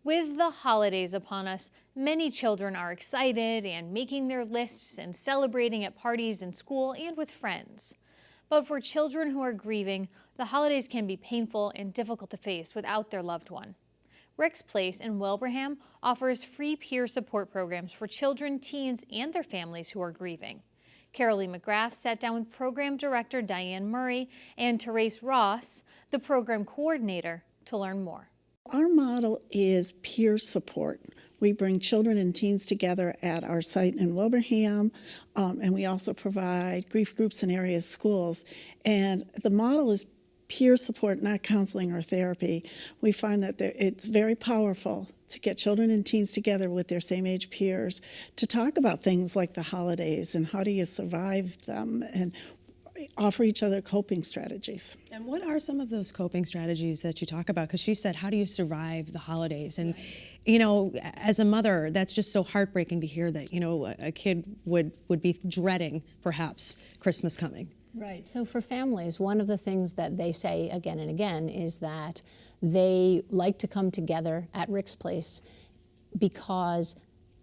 With the holidays upon us, many children are excited and making their lists and celebrating at parties in school and with friends. But for children who are grieving, the holidays can be painful and difficult to face without their loved one. Rick's Place in Wilbraham offers free peer support programs for children, teens, and their families who are grieving. Carolee McGrath sat down with Program Director Diane Murray and Therese Ross, the Program Coordinator, to learn more. Our model is peer support. We bring children and teens together at our site in Wilbraham, and we also provide grief groups in area schools. And the model is peer support, not counseling or therapy. We find that it's very powerful to get children and teens together with their same age peers to talk about things like the holidays and how do you survive them, and offer each other coping strategies. And what are some of those coping strategies that you talk about? Because she said, how do you survive the holidays? And, you know, as a mother, that's just so heartbreaking to hear that, you know, a kid would be dreading, perhaps, Christmas coming. Right. So for families, one of the things that they say again and again is that they like to come together at Rick's Place because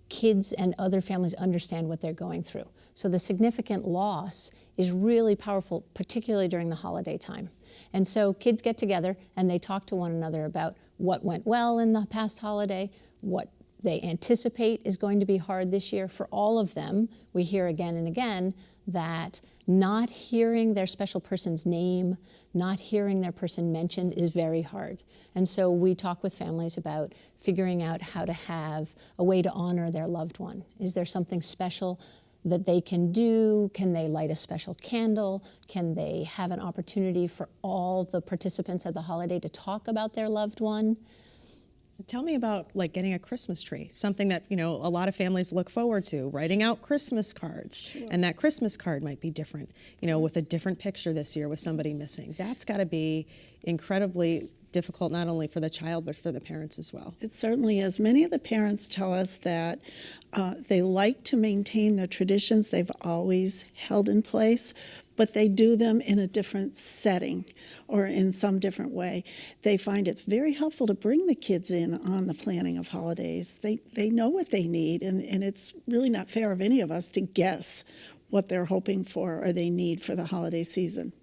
kids and other families understand what they're going through. So the significant loss is really powerful, particularly during the holiday time. And so kids get together and they talk to one another about what went well in the past holiday, what they anticipate is going to be hard this year. For all of them, we hear again and again that not hearing their special person's name, not hearing their person mentioned is very hard. And so we talk with families about figuring out how to have a way to honor their loved one. Is there something special that they can do? Can they light a special candle? Can they have an opportunity for all the participants at the holiday to talk about their loved one? Tell me about like getting a Christmas tree, something that, you know, a lot of families look forward to, writing out Christmas cards. Sure. And that Christmas card might be different, you know, with a different picture this year with somebody missing. That's got to be incredibly difficult, not only for the child, but for the parents as well. It certainly is. Many of the parents tell us that they like to maintain the traditions they've always held in place, but they do them in a different setting or in some different way. They find it's very helpful to bring the kids in on the planning of holidays. They know what they need, and it's really not fair of any of us to guess what they're hoping for or they need for the holiday season.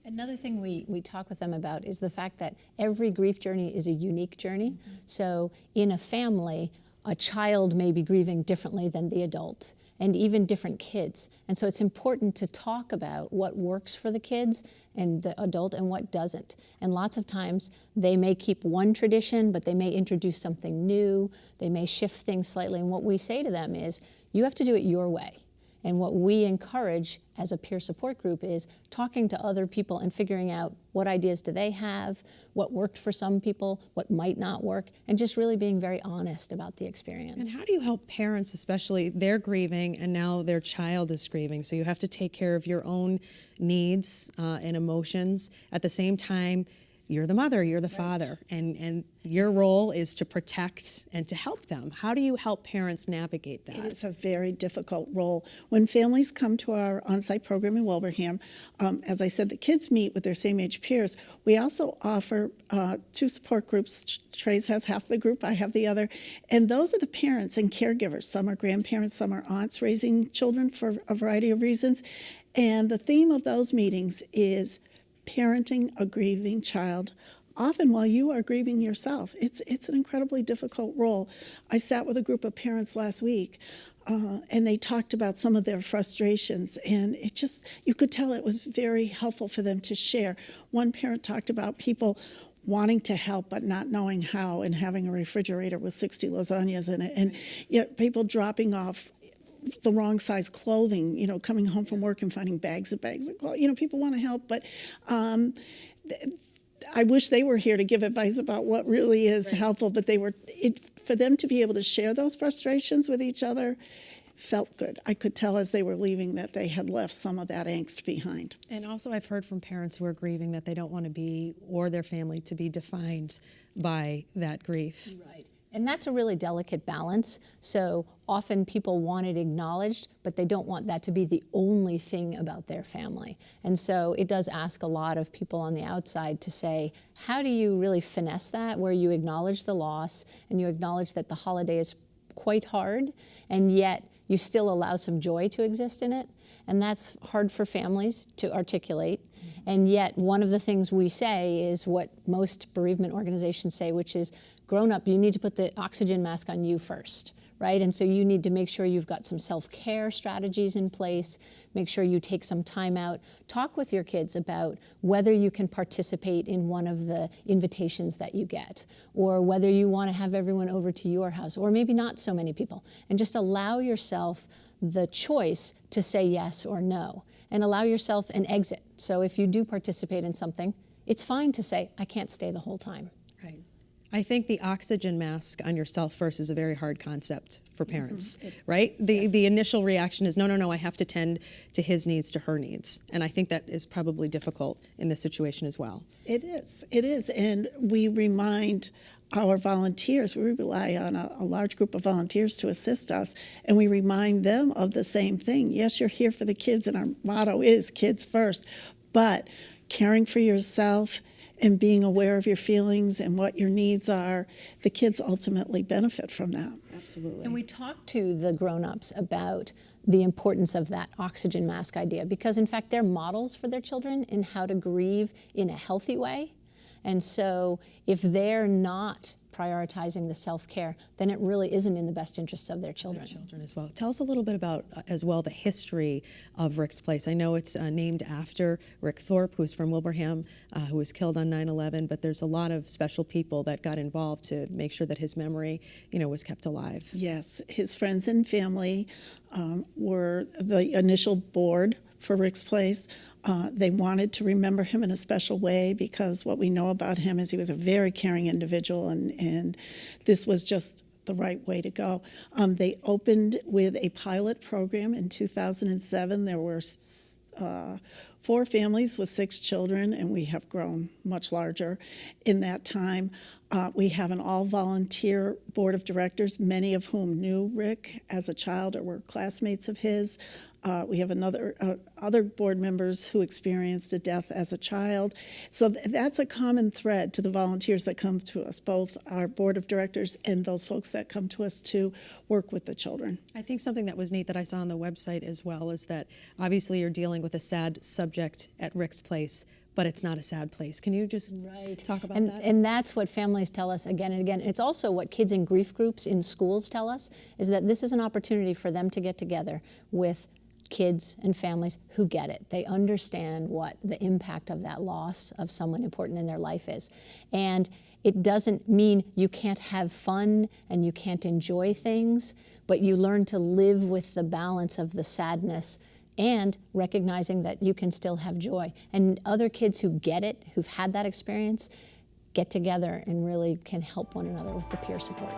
Another thing we talk with them about is the fact that every grief journey is a unique journey. Mm-hmm. So in a family, a child may be grieving differently than the adult, and even different kids. And so it's important to talk about what works for the kids and the adult and what doesn't. And lots of times they may keep one tradition, but they may introduce something new. They may shift things slightly. And what we say to them is, you have to do it your way. And what we encourage as a peer support group is talking to other people and figuring out what ideas do they have, what worked for some people, what might not work, and just really being very honest about the experience. And how do you help parents, especially they're grieving and now their child is grieving, so you have to take care of your own needs and emotions. At the same time, you're the mother, you're the father, and your role is to protect and to help them. How do you help parents navigate that? It's a very difficult role. When families come to our on-site program in Wilbraham, as I said, the kids meet with their same age peers. We also offer 2 support groups. Therese has half the group, I have the other. And those are the parents and caregivers. Some are grandparents, some are aunts raising children for a variety of reasons. And the theme of those meetings is parenting a grieving child, often while you are grieving yourself. It's an incredibly difficult role. I sat with a group of parents last week, and they talked about some of their frustrations, and you could tell it was very helpful for them to share. One parent talked about people wanting to help but not knowing how, and having a refrigerator with 60 lasagnas in it, and people dropping off the wrong size clothing, coming home from work and finding bags of clothing. People want to help, but I wish they were here to give advice about what really is helpful, but for them to be able to share those frustrations with each other felt good. I could tell as they were leaving that they had left some of that angst behind. And also I've heard from parents who are grieving that they don't want to be, or their family to be defined by that grief. Right. And that's a really delicate balance. So often people want it acknowledged, but they don't want that to be the only thing about their family. And so it does ask a lot of people on the outside to say, how do you really finesse that, where you acknowledge the loss and you acknowledge that the holiday is quite hard, and yet you still allow some joy to exist in it? And that's hard for families to articulate. And yet one of the things we say is what most bereavement organizations say, which is, grown up, you need to put the oxygen mask on you first, right? And so you need to make sure you've got some self-care strategies in place, make sure you take some time out, talk with your kids about whether you can participate in one of the invitations that you get, or whether you want to have everyone over to your house, or maybe not so many people, and just allow yourself the choice to say yes or no, and allow yourself an exit. So if you do participate in something, it's fine to say, I can't stay the whole time. Right. I think the oxygen mask on yourself first is a very hard concept for parents, right? The initial reaction is, no, I have to tend to his needs, to her needs. And I think that is probably difficult in this situation as well. It is. And we remind our volunteers, we rely on a large group of volunteers to assist us, and we remind them of the same thing. Yes, you're here for the kids, and our motto is kids first, but caring for yourself and being aware of your feelings and what your needs are, the kids ultimately benefit from that. Absolutely. And we talk to the grown-ups about the importance of that oxygen mask idea, because in fact they're models for their children in how to grieve in a healthy way. And so if they're not prioritizing the self-care, then it really isn't in the best interests of their children. As well. Tell us a little bit about, as well, the history of Rick's Place. I know it's named after Rick Thorpe, who's from Wilbraham, who was killed on 9/11, but there's a lot of special people that got involved to make sure that his memory, was kept alive. Yes, his friends and family were the initial board for Rick's Place. They wanted to remember him in a special way because what we know about him is he was a very caring individual, and this was just the right way to go. They opened with a pilot program in 2007. There were 4 families with 6 children, and we have grown much larger in that time. We have an all-volunteer board of directors, many of whom knew Rick as a child or were classmates of his. We have other board members who experienced a death as a child. So that's a common thread to the volunteers that come to us, both our board of directors and those folks that come to us to work with the children. I think something that was neat that I saw on the website as well is that obviously you're dealing with a sad subject at Rick's Place, but it's not a sad place. Can you just talk about that? And that's what families tell us again and again. It's also what kids in grief groups in schools tell us, is that this is an opportunity for them to get together with kids and families who get it. They understand what the impact of that loss of someone important in their life is. And it doesn't mean you can't have fun and you can't enjoy things, but you learn to live with the balance of the sadness and recognizing that you can still have joy. And other kids who get it, who've had that experience, get together and really can help one another with the peer support.